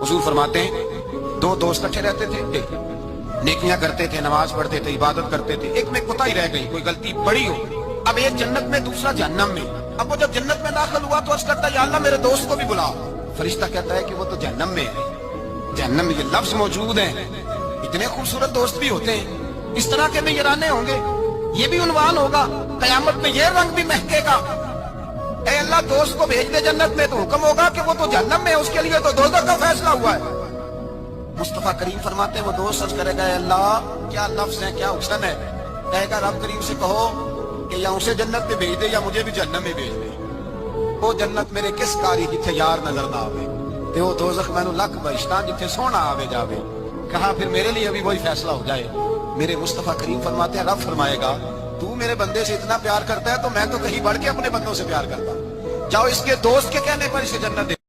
हुजूर फरमाते हैं दो दोस्त अच्छे रहते थे, नेकियां करते थे, नमाज पढ़ते थे, इबादत करते थे, एक में कोताही रह गई, कोई गलती बड़ी हो, अब एक जन्नत में दूसरा जहन्नम में। अब वो जब जन्नत में दाखिल हुआ तो अर्ज करता है या अल्लाह मेरे दोस्त को भी बुलाओ। फरिश्ता कहता है कि वो तो जहन्नम में है। जहन्नम में ये लफ्ज मौजूद है। इतने खूबसूरत दोस्त भी होते हैं, इस तरह के में ये होंगे, ये भी उन्वान होगा, कयामत में ये रंग भी महकेगा। ऐ अल्लाह दोस्त को भेज दे जन्नत में, तो हुक्म होगा कि वो तो जहन्नम में है, उसके लिए तो दोज़ख का फैसला हुआ है। मुस्तफा करीम फरमाते हैं वो दोस्त अर्ज करेगा अल्लाह क्या लफ्ज है, क्या हुस्न है। कहेगा रब करीम से कहो कि या उसे जन्नत में भेज दे या मुझे भी जहन्नम में भेज दे। वो जन्नत मेरे किस कारी जिथे यार नजर ना आवे, ते वो दोज़ख मैनू लख बहिश्तां जिथे सोना आवे जावे। कहा फिर मेरे लिए भी वही फैसला हो जाए। मेरे मुस्तफा करीम फरमाते हैं रब फरमाएगा तू मेरे बंदे से इतना प्यार करता है तो मैं तो कहीं बढ़ के अपने बंदों से प्यार करता हूं। जाओ इसके दोस्त के कहने पर इसे जन्नत दे।